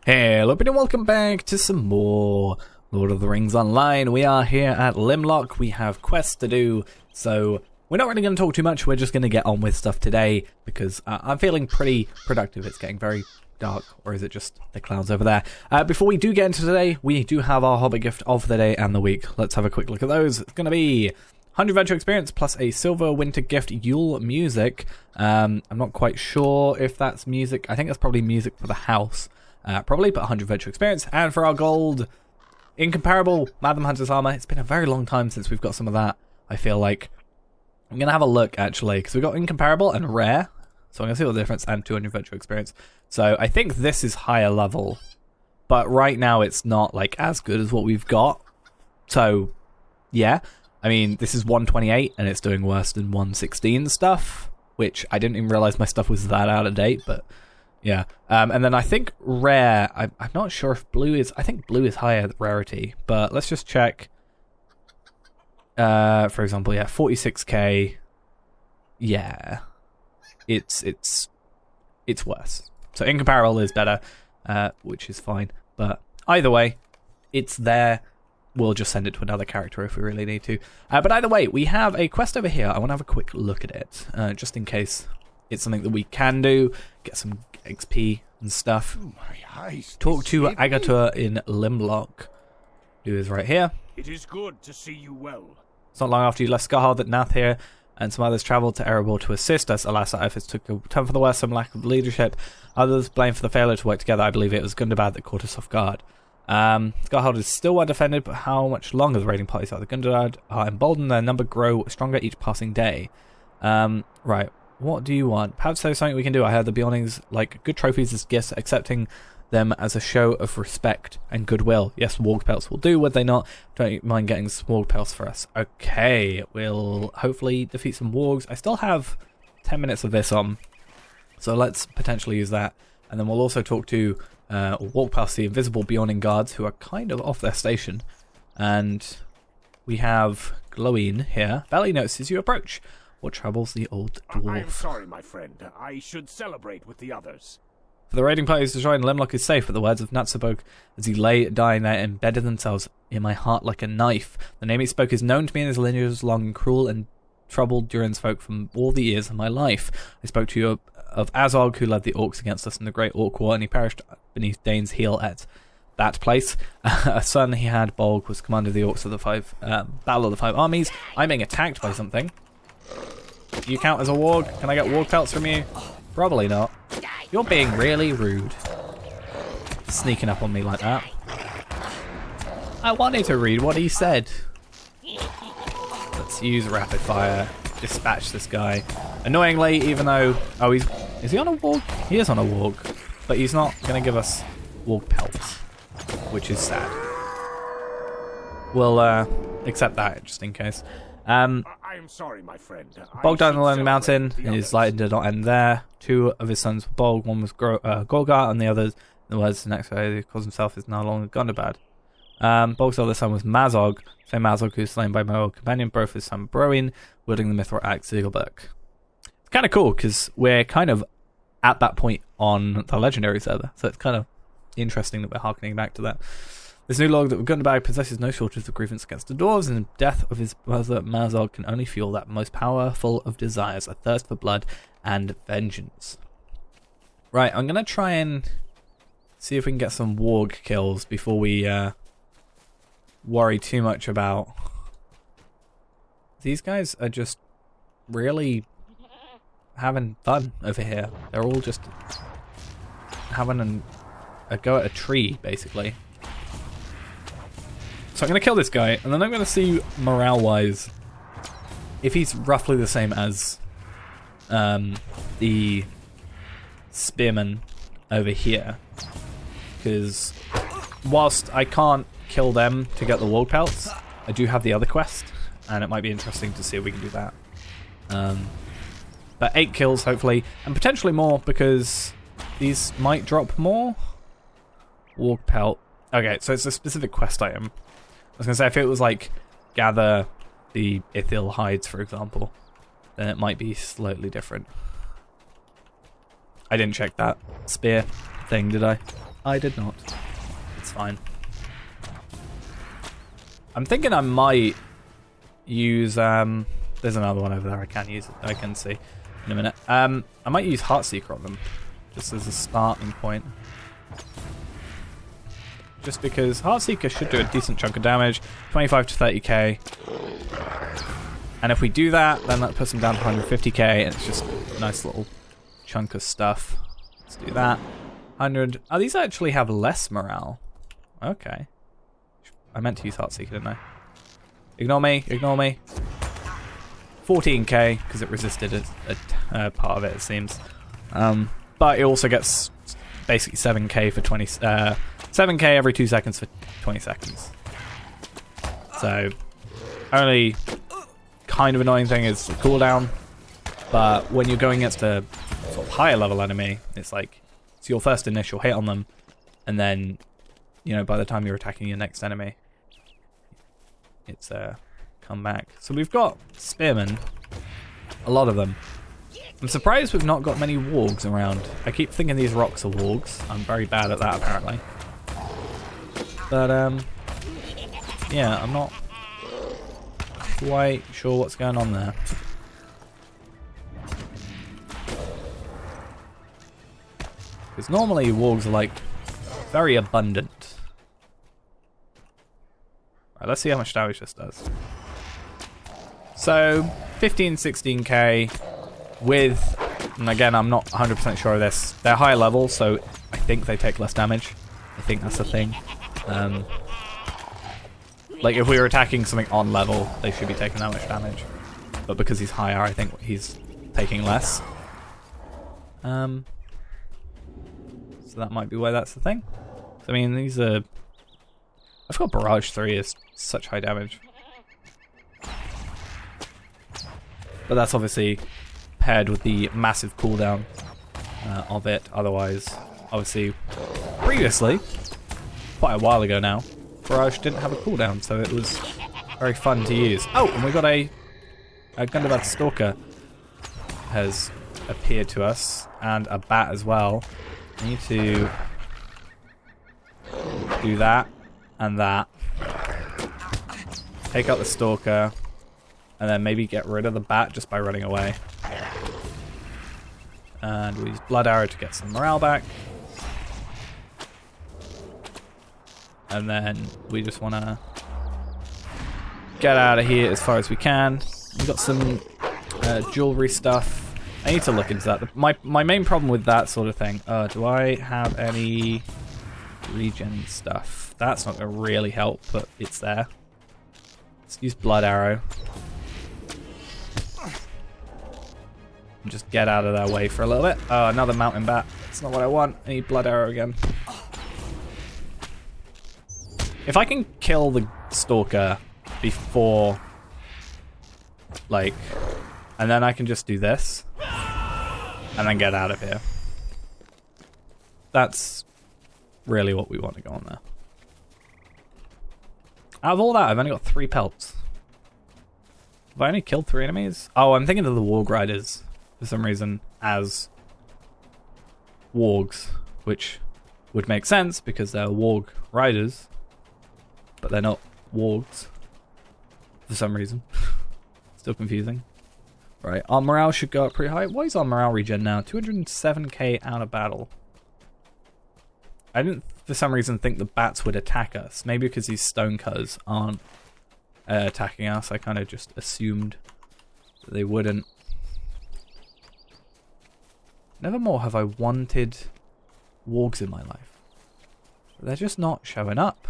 Hello and welcome back to some more Lord of the Rings Online. We are here at Limlok. We have quests to do, so we're not really going to talk too much. We're just going to get on with stuff today because I'm feeling pretty productive. It's getting very dark, or is it just the clouds over there? Before we do get into today, we do have our Hobbit gift of the day and the week. Let's have a quick look at those. It's going to be 100 Venture Experience plus a Silver Winter Gift Yule Music. I'm not quite sure if that's music. I think that's probably music for the house. Probably, but 100 Venture Experience. And for our gold, Incomparable Madam Hunter's Armor. It's been a very long time since we've got some of that, I feel like. I'm going to have a look, actually, because we've got Incomparable and Rare. So I'm going to see what the difference, and 200 Venture Experience. So I think this is higher level. But right now it's not, like, as good as what we've got. So, yeah. I mean, this is 128, and it's doing worse than 116 stuff. Which I didn't even realize my stuff was that out of date, but... yeah, and then I think rare, I'm not sure if blue is, I think blue is higher rarity, but let's just check. For example, yeah, 46k, yeah, it's worse. So Incomparable is better, which is fine, but either way, it's there. We'll just send it to another character if we really need to. But either way, we have a quest over here. I want to have a quick look at it, just in case it's something that we can do, get some XP and stuff. Talk to Agator in Limlok. Do is right here. It is good to see you well. It's not long after you left Scarhard that Nathir and some others travelled to Erebor to assist us. Alas, our efforts took a turn for the worse, some lack of leadership. Others blamed for the failure to work together. I believe it was Gundabad that caught us off guard. Scarhard is still well defended, but how much longer the raiding parties of the Gundabad are emboldened, their number grow stronger each passing day. Right. What do you want? Perhaps there's something we can do. I heard the Beornings like good trophies as gifts, accepting them as a show of respect and goodwill. Yes, Warg Pelts will do, would they not? Don't mind getting some Warg Pelts for us. Okay, we'll hopefully defeat some Wargs. I still have 10 minutes of this on, so let's potentially use that. And then we'll also talk to walk past the invisible Beorning guards who are kind of off their station. And we have Gloween here. Valley notices you approach. What troubles the old dwarf? I am sorry, my friend. I should celebrate with the others. For the raiding parties to join, Limlok is safe, but the words of Nat spoke as he lay dying there embedded themselves in my heart like a knife. The name he spoke is known to me and his lineage is long and cruel and troubled Durin's folk from all the years of my life. I spoke to you of Azog, who led the orcs against us in the Great Orc War, and he perished beneath Dane's heel at that place. A son he had, Bolg, was commander of the orcs of the Battle of the Five Armies. I'm being attacked by something. You count as a warg? Can I get warg pelts from you? Probably not. You're being really rude. Sneaking up on me like that. I wanted to read what he said. Let's use rapid fire. Dispatch this guy. Annoyingly, even though... oh, is he on a warg? He is on a warg. But he's not going to give us warg pelts. Which is sad. We'll accept that just in case. I am sorry, my friend. Bolg died on the Lonely Mountain. His light did not end there. Two of his sons were Bolg. One was Golgar, and the other, in the words the next guy who calls himself, is no longer Gundabad. Bolg's other son was Mazog. Same Mazog who was slain by my old companion, both his son Broin, wielding the mithril axe Ziegelberg. It's kind of cool because we're kind of at that point on the legendary server, so it's kind of interesting that we're harkening back to that. This new lord that Gundabad possesses no shortage of grievance against the dwarves, and the death of his brother Mazog can only fuel that most powerful of desires, a thirst for blood and vengeance. Right, I'm going to try and see if we can get some warg kills before we worry too much about... these guys are just really having fun over here. They're all just having a go at a tree, basically. So I'm going to kill this guy, and then I'm going to see, morale-wise, if he's roughly the same as the spearman over here. Because whilst I can't kill them to get the Warg Pelts, I do have the other quest, and it might be interesting to see if we can do that. But 8 kills, hopefully, and potentially more, because these might drop more. Warg Pelt. Okay, so it's a specific quest item. I was going to say, if it was like gather the Ithil hides, for example, then it might be slightly different. I didn't check that spear thing, did I? I did not. It's fine. I'm thinking I might use there's another one over there I can use. I can see in a minute. I might use Heartseeker on them just as a starting point. Just because Heartseeker should do a decent chunk of damage, 25 to 30k. And if we do that, then that puts them down to 150k, and it's just a nice little chunk of stuff. Let's do that. 100. Oh, these actually have less morale. Okay. I meant to use Heartseeker, didn't I? Ignore me, ignore me. 14k, because it resisted a part of it, it seems. But it also gets basically 7k for 20... 7k every 2 seconds for 20 seconds. So, only kind of annoying thing is the cooldown. But when you're going against a sort of higher level enemy, it's like, it's your first initial hit on them, and then, you know, by the time you're attacking your next enemy, it's come back. So we've got spearmen, a lot of them. I'm surprised we've not got many wargs around. I keep thinking these rocks are wargs. I'm very bad at that apparently. But yeah, I'm not quite sure what's going on there. Because normally wargs are like very abundant. Right, let's see how much damage this does. So 15, 16k with, and again I'm not 100% sure of this, they're higher level, so I think they take less damage. I think that's the thing. Like if we were attacking something on level, they should be taking that much damage. But because he's higher, I think he's taking less. So that might be why that's the thing. I mean, these are... I forgot Barrage 3 is such high damage. But that's obviously paired with the massive cooldown of it. Otherwise, obviously, previously, quite a while ago now, Barrage didn't have a cooldown, so it was very fun to use. Oh, and we got a Gundabad Stalker has appeared to us, and a bat as well. I need to do that and that. Take out the Stalker, and then maybe get rid of the bat just by running away. And we use Blood Arrow to get some morale back. And then we just want to get out of here as far as we can. We've got some jewelry stuff. I need to look into that. My main problem with that sort of thing... do I have any regen stuff? That's not going to really help, but it's there. Let's use Blood Arrow. And just get out of their way for a little bit. Oh, another mountain bat. That's not what I want. I need Blood Arrow again. If I can kill the Stalker before, like, and then I can just do this, and then get out of here. That's really what we want to go on there. Out of all that, I've only got 3 pelts. Have I only killed 3 enemies? Oh, I'm thinking of the Warg Riders, for some reason, as wargs, which would make sense because they're Warg Riders. But they're not wargs for some reason. Still confusing. Right, our morale should go up pretty high. What is our morale regen now? 207k out of battle. I didn't, for some reason, think the bats would attack us. Maybe because these stonecutters aren't attacking us. I kind of just assumed that they wouldn't. Nevermore have I wanted wargs in my life. But they're just not showing up.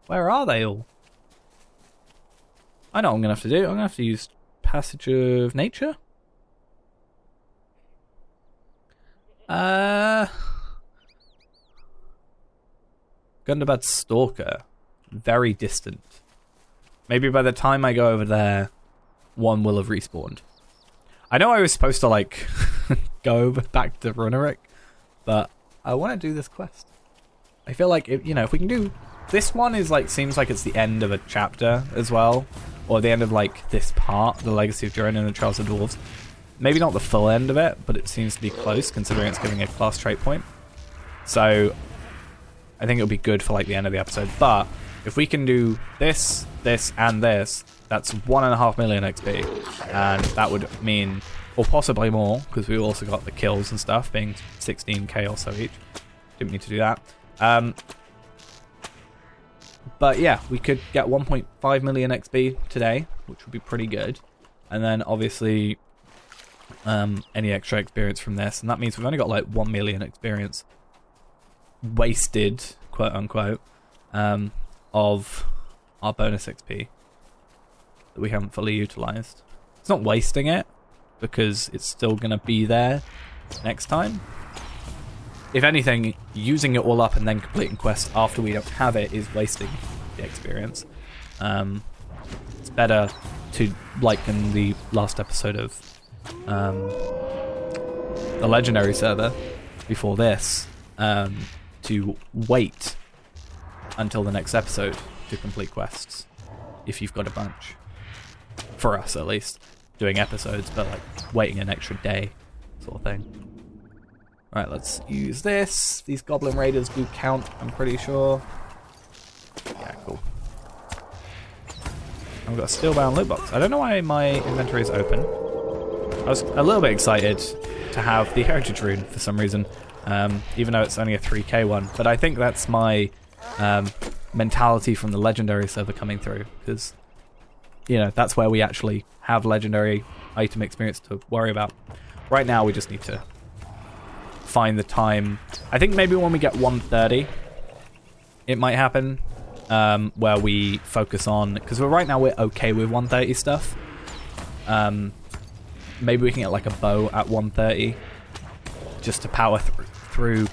Where are they all? I know what I'm going to have to do. I'm going to have to use Passage of Nature. Gundabad Stalker. Very distant. Maybe by the time I go over there, one will have respawned. I know I was supposed to, like, go over back to Runerick, but I want to do this quest. I feel like, if we can do... This one is like, seems like it's the end of a chapter as well, or the end of like this part, the Legacy of Durin and the Trials of Dwarves. Maybe not the full end of it, but it seems to be close considering it's giving a class trait point. So I think it'll be good for like the end of the episode. But if we can do this, this, and this, that's 1.5 million XP, and that would mean, or possibly more, because we also got the kills and stuff being 16k or so each. Didn't need to do that. But yeah, we could get 1.5 million XP today, which would be pretty good. And then obviously any extra experience from this, and that means we've only got like 1 million experience wasted, quote unquote, of our bonus XP that we haven't fully utilized. It's not wasting it because it's still going to be there next time. If anything, using it all up and then completing quests after we don't have it is wasting the experience. It's better to, like in the last episode of the Legendary server before this, to wait until the next episode to complete quests if you've got a bunch. For us, at least. Doing episodes, but like waiting an extra day sort of thing. Right, let's use this. These Goblin Raiders do count, I'm pretty sure. Yeah, cool. I've got a steel-bound loot box. I don't know why my inventory is open. I was a little bit excited to have the Heritage Rune for some reason, even though it's only a 3k one. But I think that's my mentality from the Legendary server coming through, because, you know, that's where we actually have Legendary item experience to worry about. Right now, we just need to find the time. I think maybe when we get 130, it might happen, where we focus on, because right now we're okay with 130 stuff. Maybe we can get like a bow at 130 just to power through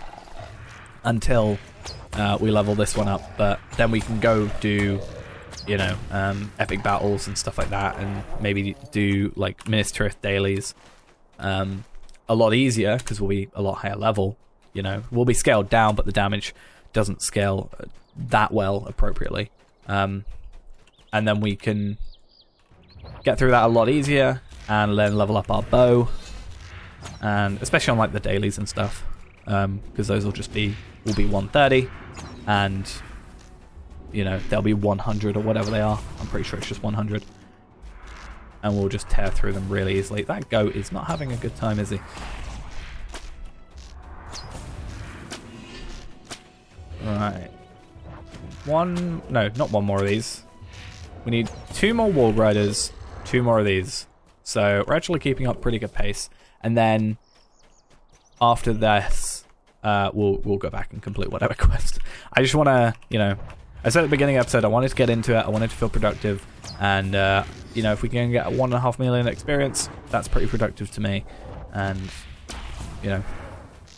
until we level this one up, but then we can go do, you know, epic battles and stuff like that, and maybe do like Minas Tirith dailies a lot easier because we'll be a lot higher level. You know, we'll be scaled down, but the damage doesn't scale that well appropriately, and then we can get through that a lot easier and then level up our bow, and especially on like the dailies and stuff, because those will be 130, and you know, they'll be 100 or whatever they are. I'm pretty sure it's just 100. And we'll just tear through them really easily. That goat is not having a good time, is he? Right. No, not one more of these. We need 2 more Warg Riders, 2 more of these. So we're actually keeping up pretty good pace. And then after this, we'll go back and complete whatever quest. I just want to, you know, I said at the beginning of the episode, I wanted to get into it, I wanted to feel productive, and, you know, if we can get a 1.5 million experience, that's pretty productive to me, and, you know,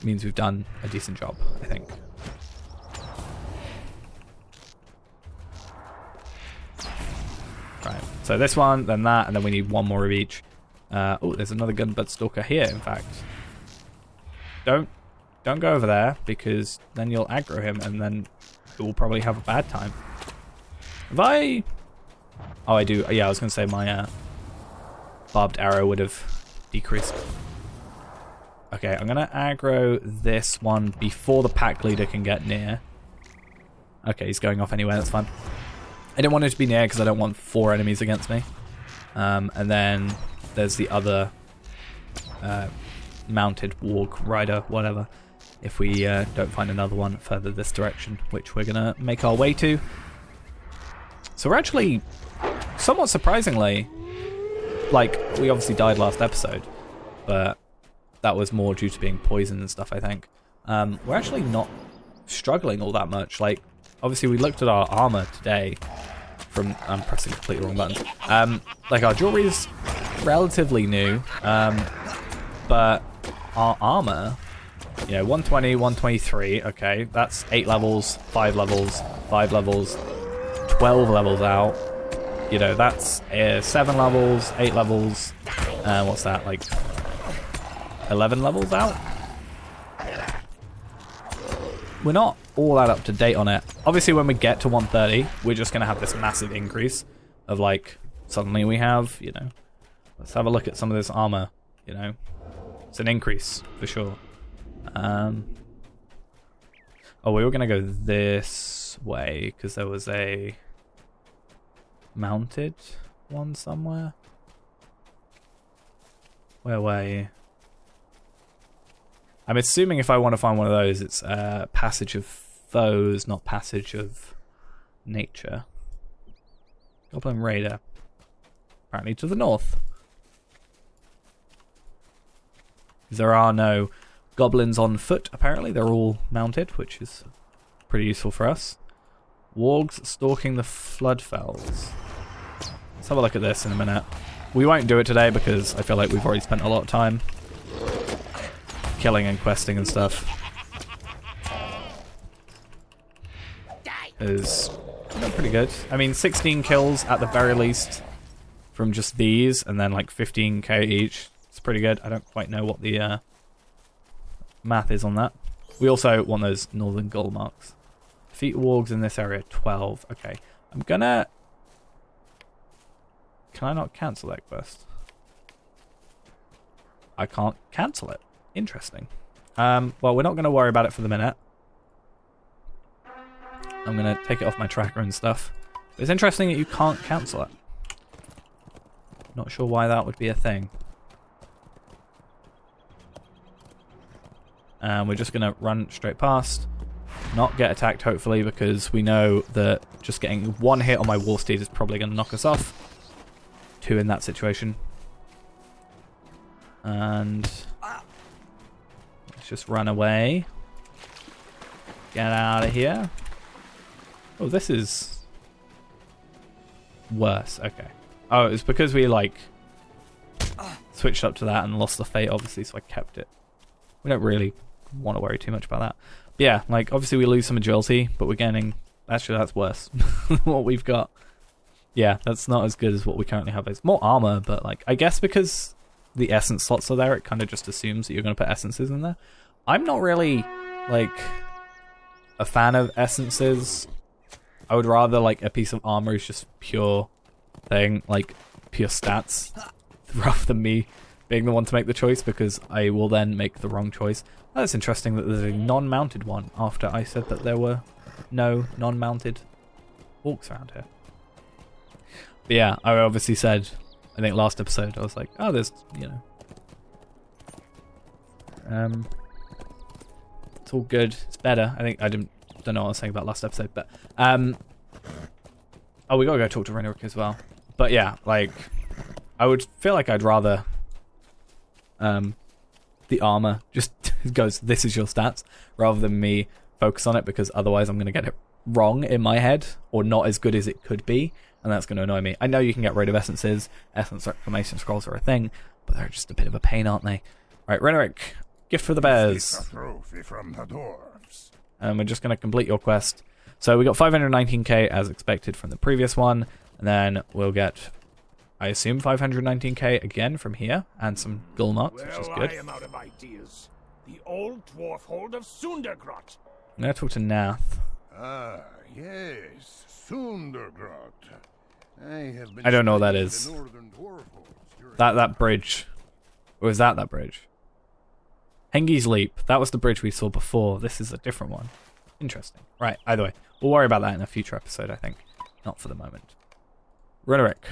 means we've done a decent job, I think. Right, so this one, then that, and then we need 1 more of each. Oh, there's another Gunblood Stalker here, in fact. Don't go over there, because then you'll aggro him, and then we'll probably have a bad time. Have I... Oh, I do. Yeah, I was going to say my barbed arrow would have decreased. Okay, I'm going to aggro this one before the pack leader can get near. Okay, he's going off anyway, that's fine. I didn't want him to be near because I don't want 4 enemies against me. And then there's the other mounted Warg Rider, whatever, if we don't find another one further this direction, which we're going to make our way to. So we're actually, somewhat surprisingly, like, we obviously died last episode, but that was more due to being poisoned and stuff, I think. We're actually not struggling all that much. Like, obviously we looked at our armor today from, I'm pressing completely wrong buttons. Like, our jewelry is relatively new, but our armor, you know, 120, 123, okay, that's 8 levels, 5 levels, 5 levels, 12 levels out. You know, that's 7 levels, 8 levels, what's that, like 11 levels out? We're not all that up to date on it. Obviously, when we get to 130, we're just going to have this massive increase of, like, suddenly we have, you know, let's have a look at some of this armor. you know, it's an increase for sure. Oh, we were gonna go this way because there was a mounted one somewhere. Where were you? I'm assuming if I want to find one of those, it's Passage of Foes, not Passage of Nature. Goblin Raider. Apparently to the north. There are no goblins on foot, apparently. They're all mounted, which is pretty useful for us. Wargs stalking the Floodfells. Let's have a look at this in a minute. We won't do it today because I feel like we've already spent a lot of time killing and questing and stuff. Is pretty good. I mean, 16 kills at the very least from just these, and then like 15k each. It's pretty good. I don't quite know what the math is on that. We also want those northern goal marks. Defeat wargs in this area, 12. Okay, I'm gonna... Can I not cancel that quest? I can't cancel it. Interesting. Well, we're not going to worry about it for the minute. I'm going to take it off my tracker and stuff. It's interesting that you can't cancel it. Not sure why that would be a thing. We're just going to run straight past. Not get attacked, hopefully, because we know that just getting one hit on my war steed is probably going to knock us off. 2 in that situation. And... let's just run away. Get out of here. Oh, this is... worse. Okay. Oh, it's because we, like... switched up to that and lost the fate, obviously, so I kept it. We don't really want to worry too much about that. But yeah, like, obviously we lose some agility, but we're getting... actually, that's worse than what we've got. Yeah, that's not as good as what we currently have. It's more armor, but, like, I guess because the essence slots are there, it kind of just assumes that you're going to put essences in there. I'm not really, like, a fan of essences. I would rather, like, a piece of armor is just pure thing, like, pure stats, rather than me being the one to make the choice, because I will then make the wrong choice. That's interesting that there's a non-mounted one after I said that there were no non-mounted orcs around here. But yeah, I obviously said, I think last episode, I was like, oh, there's, you know. It's all good. It's better. I think I don't know what I was saying about last episode, but oh, we gotta go talk to Renwick as well. But yeah, like, I would feel like I'd rather the armor just goes, this is your stats, rather than me focus on it, because otherwise I'm gonna get it wrong in my head, or not as good as it could be, and that's gonna annoy me. I know you can get rid of essences. Essence reclamation scrolls are a thing, but they're just a bit of a pain, aren't they? Right, Renwick, gift for the bears. A trophy from the dwarves. And we're just going to complete your quest. So we got 519k as expected from the previous one, and then we'll get, I assume, 519k again from here, and some gull marks, which is good. I am out of ideas. The old dwarf hold of Sundergrot. I'm going to talk to Nath. Ah, yes, Sundergrot. I don't know what that is. That bridge. Or was that bridge? Hengi's Leap. That was the bridge we saw before. This is a different one. Interesting. Right, either way. We'll worry about that in a future episode, I think. Not for the moment. Renwick.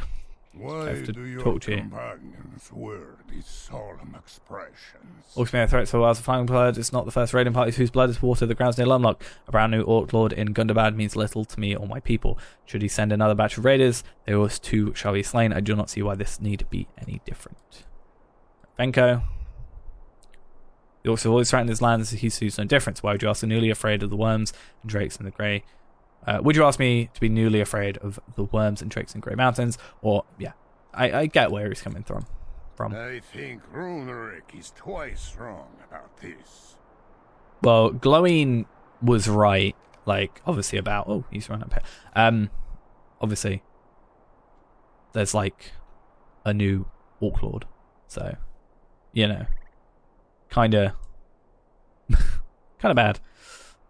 Why do your companions wear these solemn expressions? Orcs may have threats for whilst the final blood. It's not the first raiding parties whose blood is watered the grounds near Limlok. A brand new Orc Lord in Gundabad means little to me or my people. Should he send another batch of raiders, they also too shall be slain. I do not see why this need be any different. Venko. The orcs have always threatened his lands. He sees no difference. Why would you ask the newly afraid of the worms and drakes in the grey? Would you ask me to be newly afraid of the worms and drakes in Grey Mountains? Or, yeah, I get where he's coming from. I think Runerick is twice wrong about this. Well, Glowing was right, like, obviously about... Oh, he's run up here. Obviously, there's, like, a new Orc Lord. So, you know, kind of bad.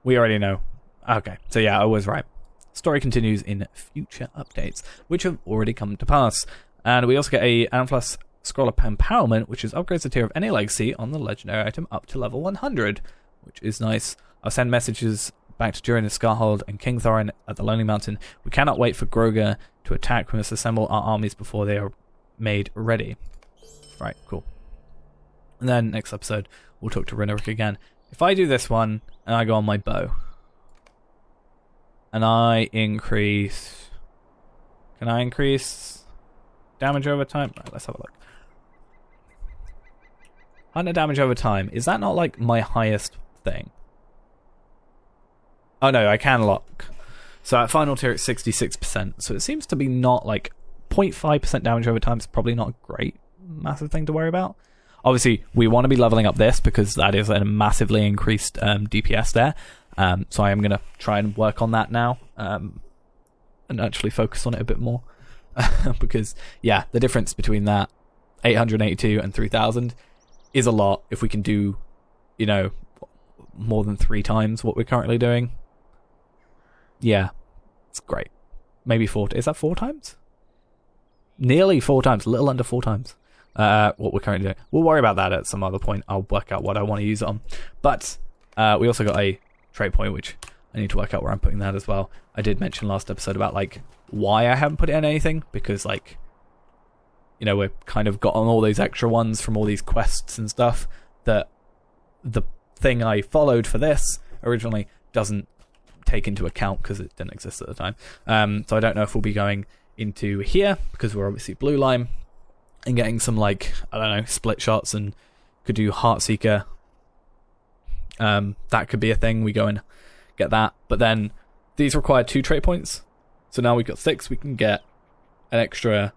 We already know. Okay, so yeah, I was right. Story continues in future updates, which have already come to pass. And we also get a Anflus Scroll of Empowerment, which is upgrades the tier of any legacy on the legendary item up to level 100, which is nice. I'll send messages back to Durin and Scarhold and King Thorin at the Lonely Mountain. We cannot wait for Groga to attack. We must assemble our armies before they are made ready. Right, cool. And then next episode, we'll talk to Rinaric again. If I do this one, and I go on my bow, and I increase... Can I increase damage over time? Right, let's have a look. 100 damage over time. Is that not like my highest thing? Oh no, I can lock. So at final tier it's 66%. So it seems to be not like 0.5% damage over time is probably not a great massive thing to worry about. Obviously, we want to be leveling up this because that is a massively increased DPS there. So I am going to try and work on that now and actually focus on it a bit more. Because, yeah, the difference between that 882 and 3000 is a lot. If we can do, you know, more than 3 times what we're currently doing, yeah, it's great. Maybe 4. Is that 4 times? Nearly 4 times, a little under 4 times. What we're currently doing. We'll worry about that at some other point. I'll work out what I want to use it on. But we also got a trait point, which I need to work out where I'm putting that as well. I did mention last episode about like why I haven't put it in anything, because like, you know, we're kind of got on all those extra ones from all these quests and stuff that the thing I followed for this originally doesn't take into account because it didn't exist at the time. So I don't know if we'll be going into here because we're obviously blue line and getting some like, I don't know, split shots, and could do Heartseeker. That could be a thing. We go and get that. But then these require 2 trait points. So now we've got 6. We can get an extra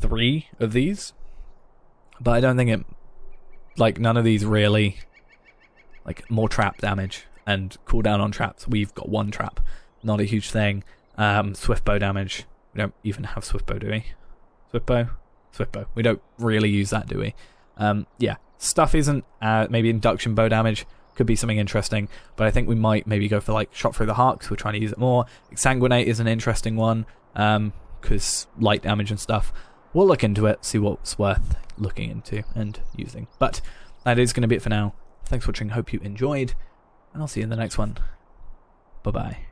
3 of these. But I don't think it, like, none of these really, like, more trap damage and cooldown on traps. We've got 1 trap. Not a huge thing. Swift bow damage. We don't even have swift bow, do we? Swift bow? Swift bow. We don't really use that, do we? Yeah. Stuff isn't, maybe induction bow damage could be something interesting, but I think we might maybe go for like shot through the heart because we're trying to use it more. Exsanguinate is an interesting one because light damage and stuff. We'll look into it, see what's worth looking into and using. But that is going to be it for now. Thanks for watching. Hope you enjoyed, and I'll see you in the next one. Bye bye.